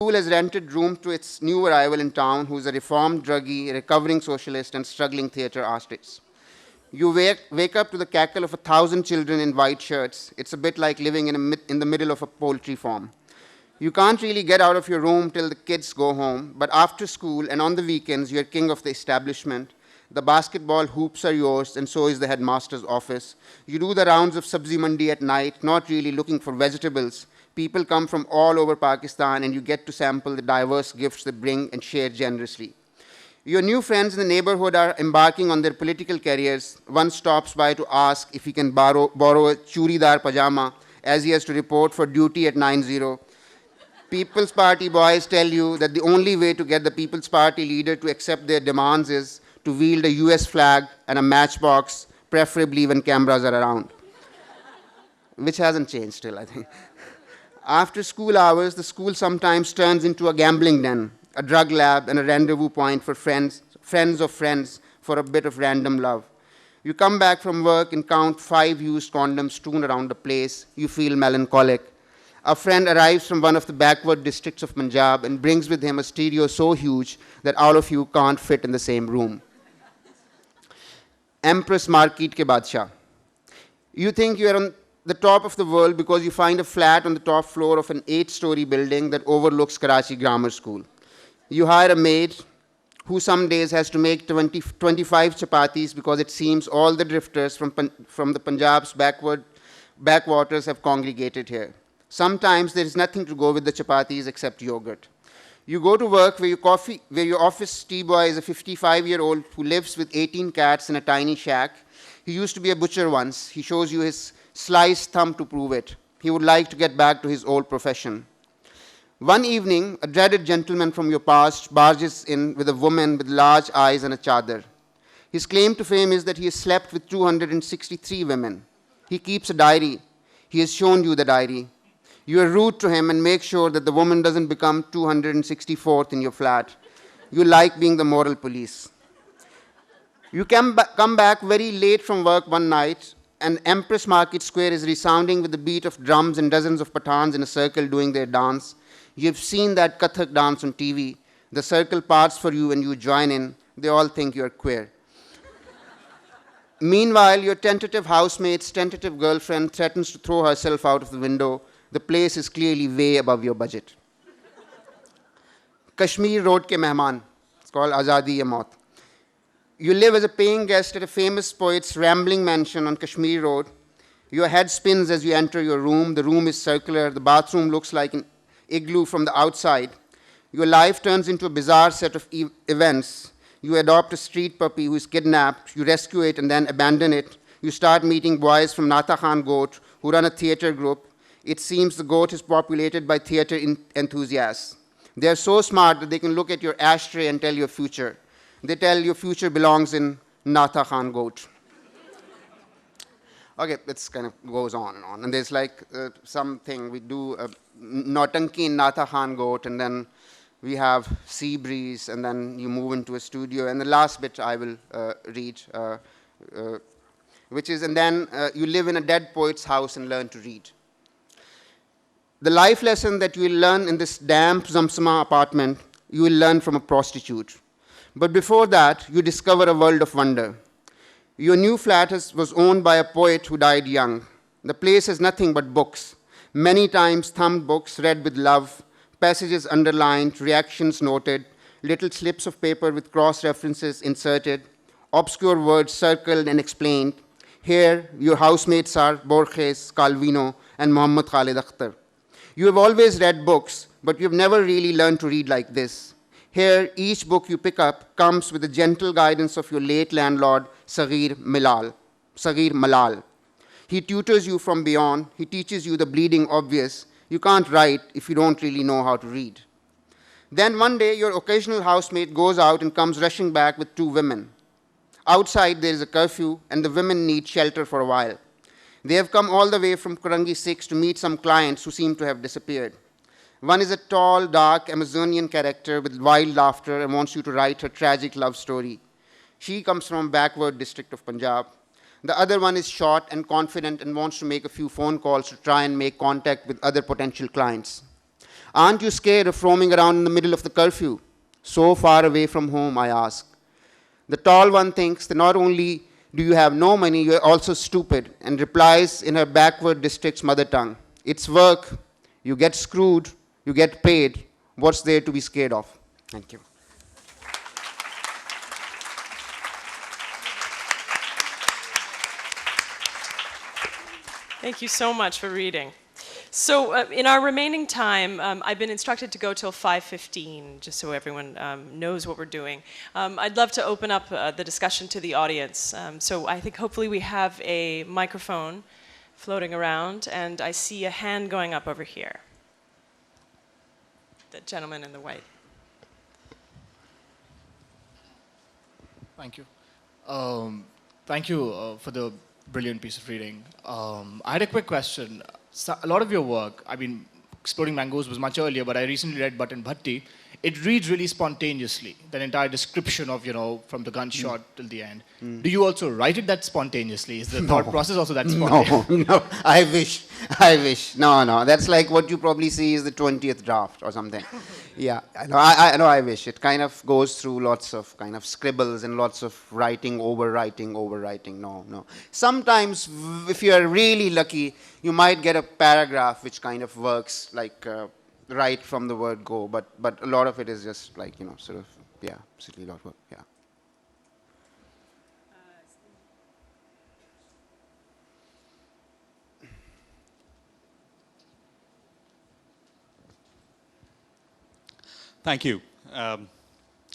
School has rented room to its new arrival in town, who's a reformed druggie, recovering socialist, and struggling theater artist. You wake up to the cackle of 1,000 children in white shirts. It's a bit like living in the middle of a poultry farm. You can't really get out of your room till the kids go home, but after school and on the weekends, you're king of the establishment. The basketball hoops are yours, and so is the headmaster's office. You do the rounds of Sabzi Mandi at night, not really looking for vegetables. People come from all over Pakistan, and you get to sample the diverse gifts they bring and share generously. Your new friends in the neighborhood are embarking on their political careers. One stops by to ask if he can borrow a churidar pajama, as he has to report for duty at 9:00. People's Party boys tell you that the only way to get the People's Party leader to accept their demands is to wield a US flag and a matchbox, preferably when cameras are around. Which hasn't changed still, I think. After school hours, the school sometimes turns into a gambling den, a drug lab, and a rendezvous point for friends of friends for a bit of random love. You come back from work and count 5 used condoms strewn around the place. You feel melancholic. A friend arrives from one of the backward districts of Punjab and brings with him a stereo so huge that all of you can't fit in the same room. Empress Market ke Badshah. You think you are on the top of the world because you find a flat on the top floor of an 8-story building that overlooks Karachi Grammar School. You hire a maid who some days has to make 25 chapatis because it seems all the drifters from the Punjab's backwaters have congregated here. Sometimes there is nothing to go with the chapatis except yogurt. You go to work where your office tea boy is a 55-year-old who lives with 18 cats in a tiny shack. He used to be a butcher once. He shows you his sliced thumb to prove it. He would like to get back to his old profession. One evening, a dreaded gentleman from your past barges in with a woman with large eyes and a chadar. His claim to fame is that he has slept with 263 women. He keeps a diary. He has shown you the diary. You are rude to him and make sure that the woman doesn't become 264th in your flat. You like being the moral police. You come back very late from work one night, and Empress Market Square is resounding with the beat of drums and dozens of Pathans in a circle doing their dance. You've seen that Kathak dance on TV. The circle parts for you and you join in. They all think you're queer. Meanwhile, your tentative housemate's tentative girlfriend threatens to throw herself out of the window. The place is clearly way above your budget. Kashmir Road ke Mehman. It's called Azadi Maut. You live as a paying guest at a famous poet's rambling mansion on Kashmir Road. Your head spins as you enter your room. The room is circular. The bathroom looks like an igloo from the outside. Your life turns into a bizarre set of events. You adopt a street puppy who is kidnapped. You rescue it and then abandon it. You start meeting boys from Nata Khan Goat who run a theater group. It seems the goat is populated by theater enthusiasts. They are so smart that they can look at your ashtray and tell your future. They tell your future belongs in Nata Khan Goat. Okay, it kind of goes on and on. And there's like something, we do Nautanki in Nata Khan Goat, and then we have Sea Breeze, and then you move into a studio. And the last bit I will read, which is, and then you live in a dead poet's house and learn to read. The life lesson that you will learn in this damp Zamsama apartment, you will learn from a prostitute. But before that, you discover a world of wonder. Your new flat was owned by a poet who died young. The place has nothing but books, many times thumbed books read with love, passages underlined, reactions noted, little slips of paper with cross-references inserted, obscure words circled and explained. Here, your housemates are Borges, Calvino, and Muhammad Khalid Akhtar. You have always read books, but you have never really learned to read like this. Here, each book you pick up comes with the gentle guidance of your late landlord, Saghir Malal. He tutors you from beyond. He teaches you the bleeding obvious. You can't write if you don't really know how to read. Then one day, your occasional housemate goes out and comes rushing back with 2 women. Outside, there is a curfew, and the women need shelter for a while. They have come all the way from Kurangi 6 to meet some clients who seem to have disappeared. One is a tall, dark Amazonian character with wild laughter and wants you to write her tragic love story. She comes from a backward district of Punjab. The other one is short and confident and wants to make a few phone calls to try and make contact with other potential clients. Aren't you scared of roaming around in the middle of the curfew? So far away from home, I ask. The tall one thinks that not only do you have no money, you're also stupid, and replies in her backward district's mother tongue. It's work. You get screwed. You get paid. What's there to be scared of? Thank you. Thank you so much for reading. So in our remaining time, I've been instructed to go till 5:15, just so everyone knows what we're doing. I'd love to open up the discussion to the audience. So I think hopefully we have a microphone floating around, and I see a hand going up over here. The gentleman in the white. Thank you. Thank you for the brilliant piece of reading. I had a quick question. So a lot of your work, I mean, Exploding Mangoes was much earlier, but I recently read Button Bhatti. It reads really spontaneously, that entire description of, from the gunshot till the end. Do you also write it that spontaneously? Is the thought process also that spontaneous? No, I wish. No, that's like what you probably see is the 20th draft or something. Yeah, I know, I wish. It kind of goes through lots of kind of scribbles and lots of writing, overwriting. No. Sometimes, if you're really lucky, you might get a paragraph which kind of works like right from the word go, but a lot of it is just like, sort of, yeah, basically a lot of work, yeah. Thank you. Hanif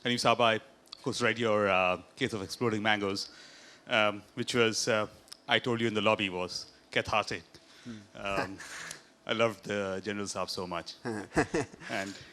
Saab, I, of course, read your case of Exploding Mangoes, which was, I told you in the lobby, was cathartic. I loved General Saab so much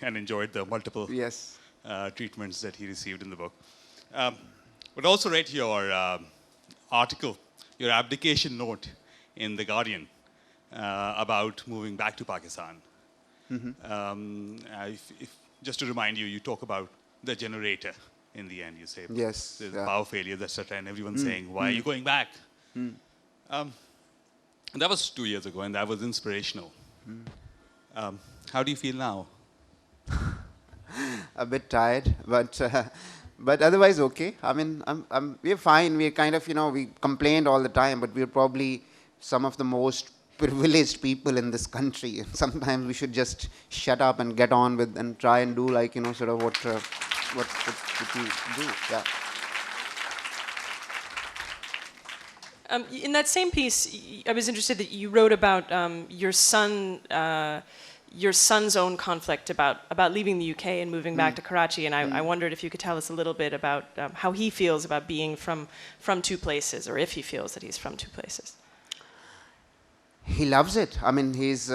and enjoyed the multiple treatments that he received in the book. But also read your article, your abdication note in The Guardian about moving back to Pakistan. Just to remind you, you talk about the generator in the end. You say there's power failure, etc., and everyone's saying, why are you going back? And that was 2 years ago, and that was inspirational. How do you feel now? A bit tired, but otherwise okay. I mean, we're fine. We're kind of, we complained all the time, but we're probably some of the most privileged people in this country. Sometimes we should just shut up and get on with and try and do like, sort of what we do. Yeah. In that same piece, I was interested that you wrote about your son's own conflict about leaving the UK and moving back to Karachi, and I wondered if you could tell us a little bit about how he feels about being from two places, or if he feels that he's from two places. He loves it. I mean, he's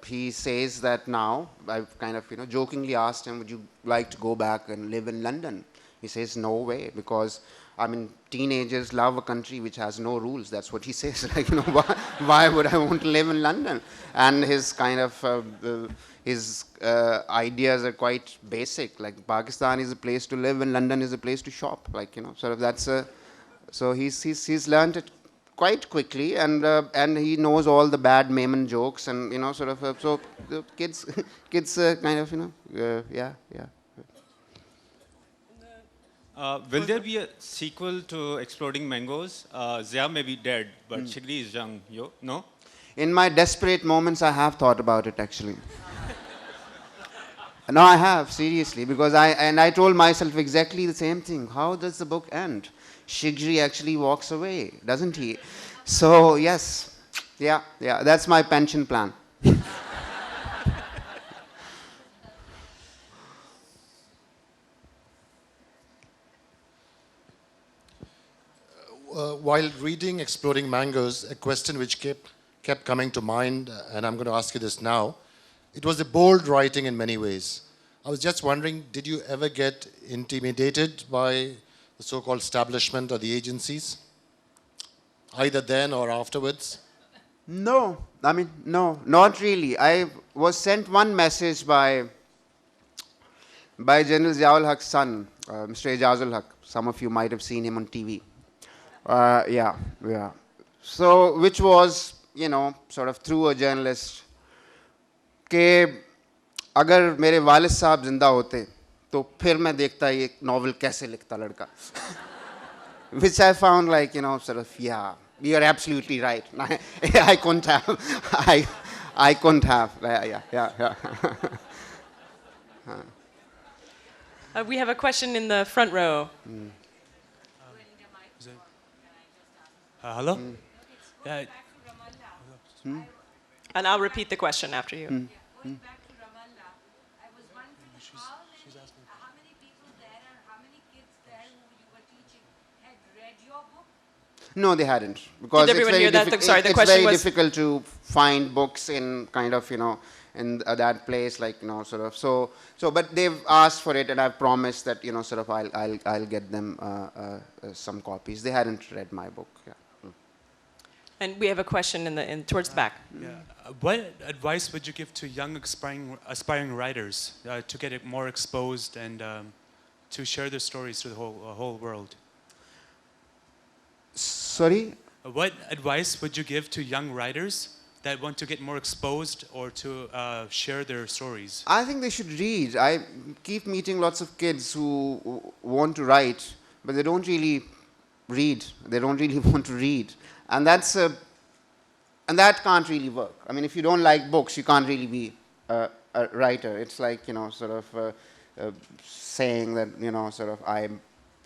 he says that now. I've kind of, jokingly asked him, would you like to go back and live in London? He says, no way, because, I mean, teenagers love a country which has no rules. That's what he says. Like, why would I want to live in London? And his kind of, ideas are quite basic. Like, Pakistan is a place to live and London is a place to shop. Like, sort of that's so he's learned it quite quickly, and he knows all the bad Maimon jokes, and sort of so the kids kind of yeah. Will there be a sequel to Exploding Mangoes? Zia may be dead, but Shigli is young. No? In my desperate moments, I have thought about it actually. No, I have, seriously, because I told myself exactly the same thing. How does the book end? Shigri actually walks away, doesn't he? So, yes, yeah, that's my pension plan. While reading Exploding Mangoes, a question which kept coming to mind, and I'm going to ask you this now. It was a bold writing in many ways. I was just wondering, did you ever get intimidated by the so-called establishment or the agencies, either then or afterwards? No, I mean, no, not really. I was sent one message by General Ziaul Haq's son, Mr. Ejazul Haq. Some of you might have seen him on TV. Yeah. So, which was, sort of through a journalist, अगर मेरे वालिद साहब जिंदा होते तो फिर मैं देखता ये नॉवल कैसे लिखता लड़का. Which I found like, sort of, yeah, you're absolutely right. I couldn't have. I couldn't have. Yeah. We have a question in the front row. Hello? Yeah, And I'll repeat the question after you. Going back to Ramallah, I was wondering how many people there and how many kids there who you were teaching had read your book? No, they hadn't, because everyone hear that? Sorry, the it's question very was- difficult to find books in kind of, in that place, like, sort of. So, but they've asked for it, and I've promised that, sort of, I'll get them some copies. They hadn't read my book. Yeah. And we have a question in towards the back. yeah. What advice would you give to young aspiring writers to get it more exposed and to share their stories to the whole world? Sorry. What advice would you give to young writers that want to get more exposed or to share their stories? I think they should read. I keep meeting lots of kids who want to write, but they don't really read. They don't really want to read. And and that can't really work. I mean, if you don't like books, you can't really be a writer. It's like, sort of saying that, sort of,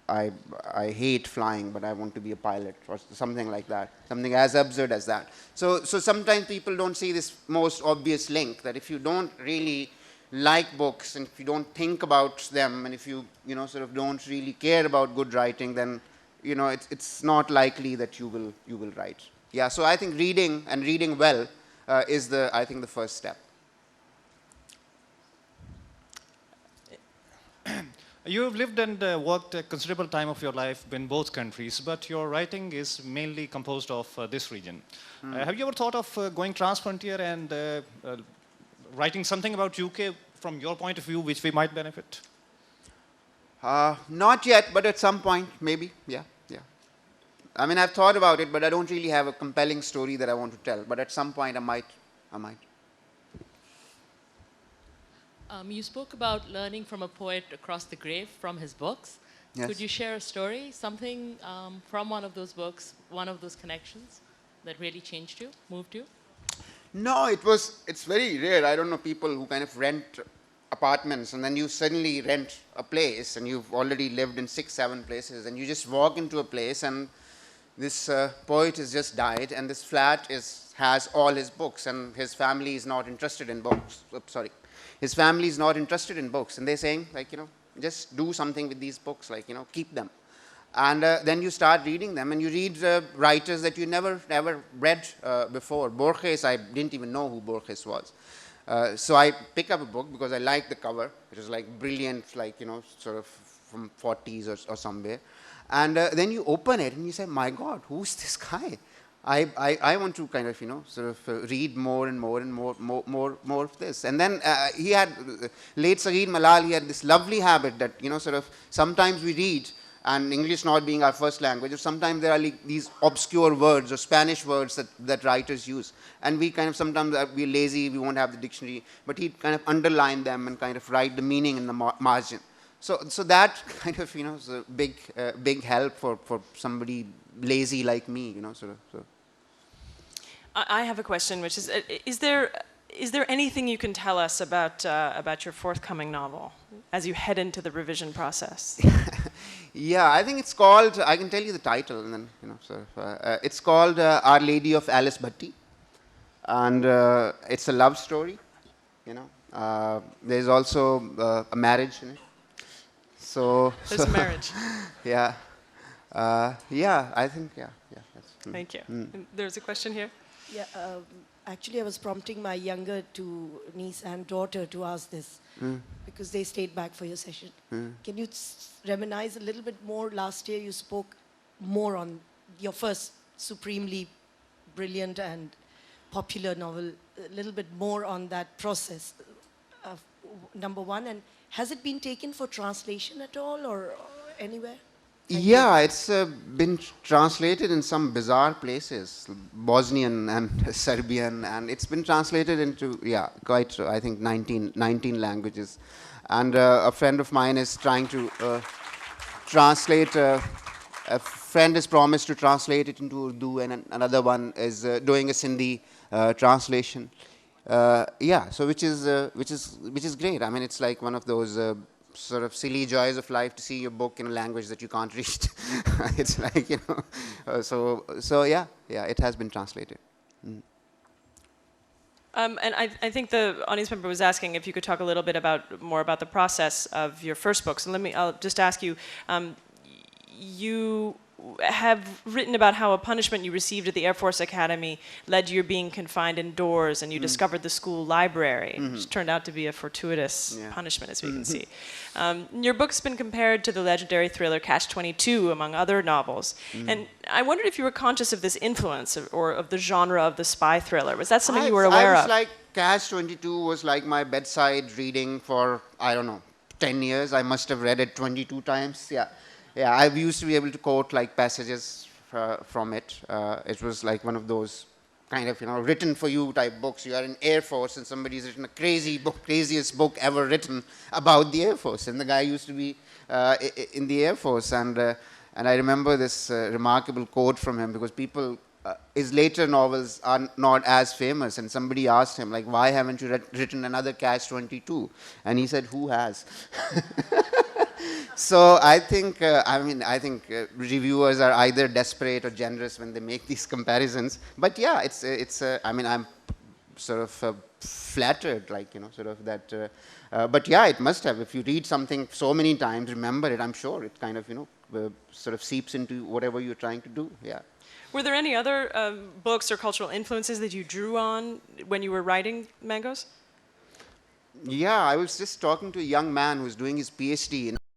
I hate flying, but I want to be a pilot, or something like that. Something as absurd as that. So sometimes people don't see this most obvious link, that if you don't really like books, and if you don't think about them, and if you, sort of don't really care about good writing, then, it's not likely that you will write. Yeah, so I think reading, and reading well, is I think the first step. You have lived and worked a considerable time of your life in both countries, but your writing is mainly composed of this region. Have you ever thought of going transfrontier and writing something about UK from your point of view, which we might benefit? Not yet, but at some point, maybe, yeah. I mean, I've thought about it, but I don't really have a compelling story that I want to tell. But at some point, I might. You spoke about learning from a poet across the grave from his books. Yes. Could you share a story, something from one of those books, one of those connections that really changed you, moved you? No, it's very rare. I don't know people who kind of rent apartments, and then you suddenly rent a place, and you've already lived in 6, 7 places, and you just walk into a place, and this poet has just died, and this flat has all his books, and his family is not interested in books. His family is not interested in books, and they're saying, like, just do something with these books, like, keep them. And then you start reading them, and you read writers that you never read before. Borges, I didn't even know who Borges was. So I pick up a book because I like the cover. It was like brilliant, like, sort of from 40s or somewhere. And then you open it and you say, my God, who's this guy? I want to kind of, sort of read more and more and more of this. And then he had, late Saghir Malal, he had this lovely habit that, sort of, sometimes we read, and English not being our first language, or sometimes there are like these obscure words or Spanish words that writers use. And we kind of sometimes we're lazy, we won't have the dictionary, but he'd kind of underline them and kind of write the meaning in the margin. So that kind of, is a big help for somebody lazy like me, sort of. So. I have a question, which is there anything you can tell us about your forthcoming novel as you head into the revision process? Yeah, I think it's called, I can tell you the title, and then, sort of, it's called Our Lady of Alice Bhatti, and it's a love story, there's also a marriage in it. So There's a marriage. Yeah. I think, that's, Thank you. There's a question here. Yeah, actually I was prompting my younger niece and daughter to ask this because they stayed back for your session. Can you reminisce a little bit more? Last year you spoke more on your first supremely brilliant and popular novel, a little bit more on that process, number one. And has it been taken for translation at all or anywhere? Yeah, it's been translated in some bizarre places, Bosnian and Serbian, and it's been translated into, yeah, quite, I think, 19 languages. And a friend of mine is trying to translate, a friend has promised to translate it into Urdu, and another one is doing a Sindhi translation. Yeah, so which is great. I mean, it's like one of those sort of silly joys of life to see your book in a language that you can't read. It's like, you know, so yeah, it has been translated. Mm. And I think the audience member was asking if you could talk a little bit more about the process of your first books. And I'll just ask you, you have written about how a punishment you received at the Air Force Academy led to your being confined indoors, and you discovered the school library, which turned out to be a fortuitous punishment, as we can see. Your book's been compared to the legendary thriller Catch-22, among other novels. And I wondered if you were conscious of this influence or of the genre of the spy thriller. Was that something you were aware of? Like Catch-22 was like my bedside reading for, I don't know, 10 years. I must have read it 22 times. Yeah. Yeah, I used to be able to quote like passages from it. It was like one of those kind of, you know, written for you type books. You are in Air Force and somebody's written a crazy book, craziest book ever written about the Air Force. And the guy used to be in the Air Force. And I remember this remarkable quote from him, because his later novels are not as famous. And somebody asked him, like, why haven't you written another Catch-22? And he said, who has? So I think, reviewers are either desperate or generous when they make these comparisons. But yeah, I'm sort of flattered, like, you know, sort of that. But yeah, it must have. If you read something so many times, remember it, I'm sure it kind of, you know, sort of seeps into whatever you're trying to do, yeah. Were there any other books or cultural influences that you drew on when you were writing Mangoes? Yeah, I was just talking to a young man who's doing his PhD in